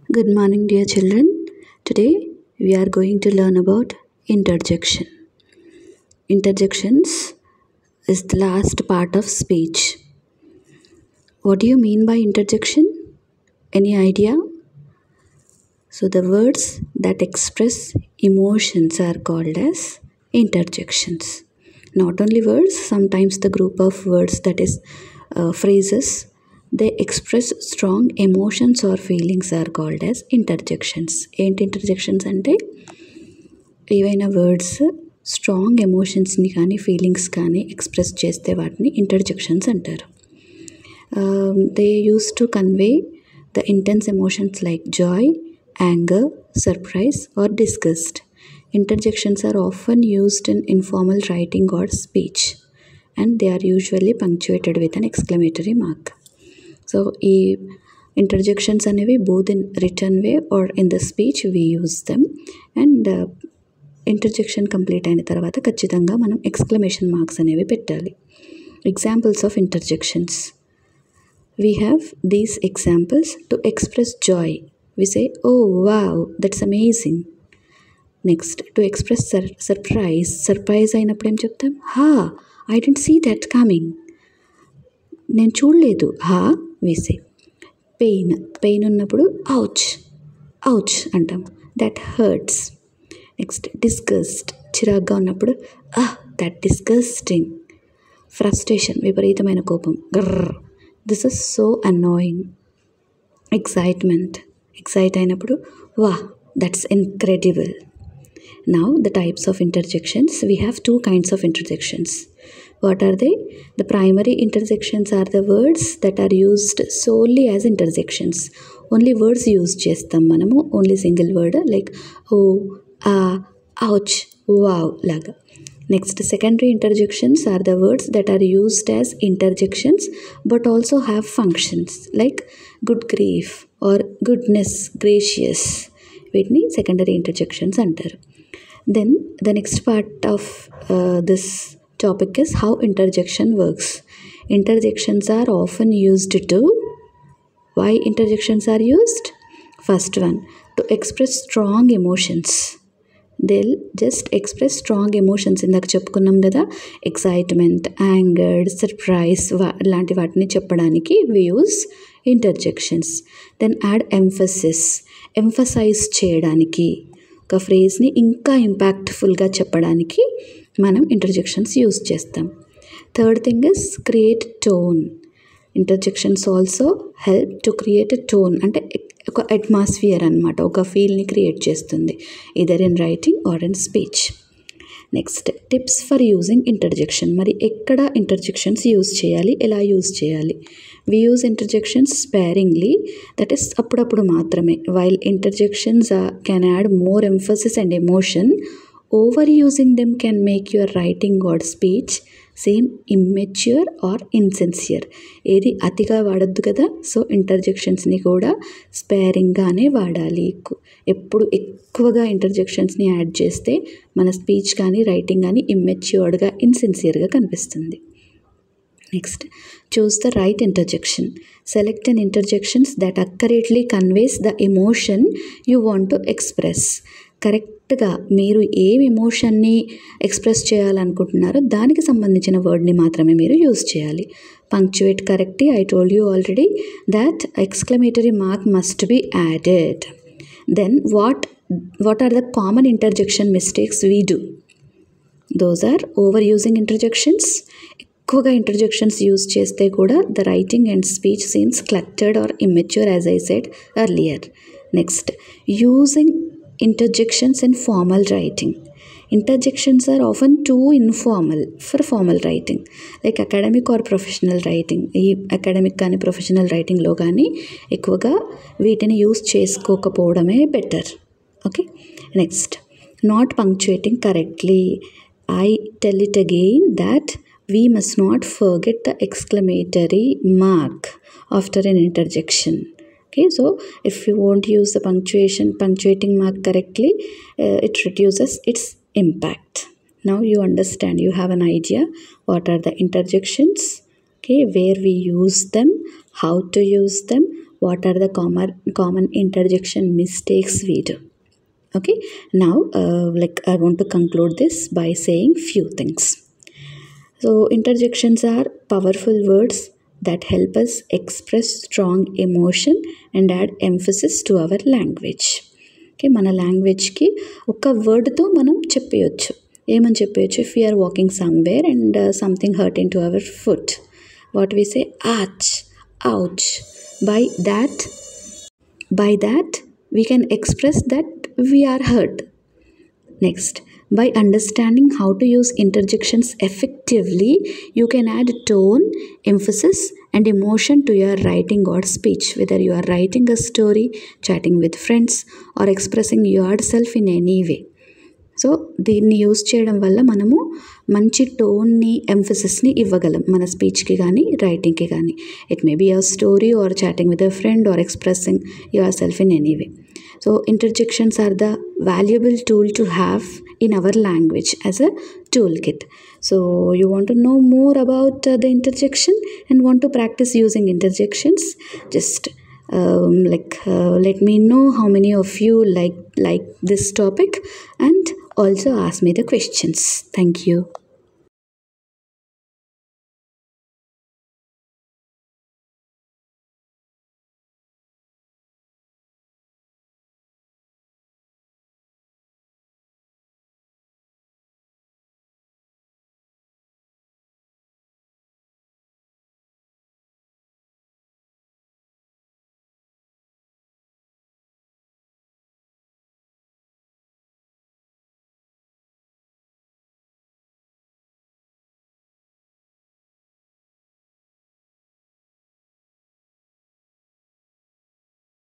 Good morning, dear children. Today we are going to learn about interjection. Interjections is the last part of speech. What do you mean by interjection? Any idea? So, the words that express emotions are called as interjections. Not only words, sometimes the group of words, that is phrases, they express strong emotions or feelings are called as interjections. ఏంటి interjections అంటే ఏవైనా words strong ఎమోషన్స్ని కానీ feelings కానీ express చేస్తే వాటిని interjections అంటారు. They use to convey the intense emotions like Joy, anger, surprise, or disgust. Interjections are often used in informal writing or speech, and they are usually punctuated with an exclamatory mark. So, interjections అనేవి both in written way or in the speech we use them, and interjection complete అయిన తర్వాత ఖచ్చితంగా మనం exclamation marks అనేవి పెట్టాలి. Examples of interjections. We have these examples. To express joy, we say, oh wow, that's amazing. Next, to express surprise అయినప్పుడు ఏం చెప్తాం? హా, I didn't see that coming. నేను చూడలేదు. హా, we say. పెయిన్ ఉన్నప్పుడు ouch అంటాం. that hurts. నెక్స్ట్, డిస్గస్ట్, చిరాగ్గా ఉన్నప్పుడు that disgusting. ఫ్రస్ట్రేషన్, విపరీతమైన కోపం, this is so annoying. Excite అయినప్పుడు that's incredible. Now the types of interjections. We have two kinds of interjections. What are they? The primary interjections are the words that are used solely as interjections. Only words use చేస్తాం మనము, only single word like oh, ouch, wow లాగా. Next, secondary interjections are the words that are used as interjections but also have functions like good grief or goodness gracious. వీటిని secondary interjections అంటారు. Then the next part of this topic is how interjection works. Interjections are often used to, why interjections are used? First one, to express strong emotions. They'll just express strong emotions. ఇందాక చెప్పుకున్నాం కదా, excitement, angered, surprise లాంటి వాటిని చెప్పడానికి we use interjections. Then add emphasize చేయడానికి, ఒక ఫ్రేజ్ని ఇంకా ఇంపాక్ట్ఫుల్గా చెప్పడానికి మనం ఇంటర్జెక్షన్స్ యూజ్ చేస్తాం. Third thing is create tone. Interjections also help to create a tone, అంటే ఒక అట్మాస్ఫియర్ అనమాట, ఒక ఫీల్ని క్రియేట్ చేస్తుంది, either in writing or in speech. Next, tips for using interjection. మరి ఎక్కడ ఇంటర్జెక్షన్స్ యూజ్ చేయాలి, ఎలా యూజ్ చేయాలి? We use interjections sparingly, that is అప్పుడప్పుడు మాత్రమే. While interjections can add more emphasis and emotion, overusing them can make your writing or speech seem immature or insincere. ఏది అతిగా వాడద్దు కదా. సో ఇంటర్జెక్షన్స్ని కూడా స్పేరింగ్గానే వాడాలి. ఎప్పుడు ఎక్కువగా ఇంటర్జెక్షన్స్ని యాడ్ చేస్తే మన స్పీచ్ కానీ రైటింగ్ కానీ ఇమ్మెచ్యూర్డ్గా, ఇన్సిన్సియర్గా కనిపిస్తుంది. Next, choose the right interjection. Select an interjections that accurately conveys the emotion you want to express. కరెక్ట్గా మీరు ఏ ఎమోషన్ని ఎక్స్ప్రెస్ చేయాలనుకుంటున్నారో దానికి సంబంధించిన వర్డ్ని మాత్రమే మీరు యూజ్ చేయాలి. Punctuate correctly. I told you already that exclamatory mark must be added. Then what are the common interjection mistakes we do? Those are overusing interjections. ఎక్కువగా interjections use చేస్తే కూడా the writing and speech seems cluttered or immature, as I said earlier. Next, using interjections in formal writing. Interjections are often too informal for formal writing, like academic or professional writing. ఈ academic కానీ professional రైటింగ్లో కానీ ఎక్కువగా వీటిని use చేసుకోకపోవడమే better. Okay. Next, not punctuating correctly. I tell it again that we must not forget the exclamatory mark after an interjection. Okay, so if you won't use the punctuating mark correctly, it reduces its impact. Now you understand, you have an idea what are the interjections, okay, where we use them, how to use them, what are the common interjection mistakes we do. Okay, now I want to conclude this by saying few things. So interjections are powerful words that help us express strong emotion and add emphasis to our language. Okay, మన లాంగ్వేజ్కి ఒక వర్డ్తో మనం చెప్పేయచ్చు. ఏమని చెప్పేయచ్చు? If you're walking somewhere and something hurt into our foot, what we say? Ouch, ouch. By that we can express that we are hurt. Next, by understanding how to use interjections effectively, you can add tone, emphasis and emotion to your writing or speech, whether you are writing a story, chatting with friends or expressing yourself in any way. So దీన్ని use చేయడం వల్ల మనము మంచి టోన్ని, ఎంఫసిస్ని ఇవ్వగలం మన స్పీచ్కి కానీ రైటింగ్కి కానీ. It may be a story or chatting with a friend or expressing yourself in any way. So interjections are the valuable tool to have in our language as a toolkit. So you want to know more about the interjection and want to practice using interjections, just let me know how many of you like this topic and also ask me the questions. Thank you.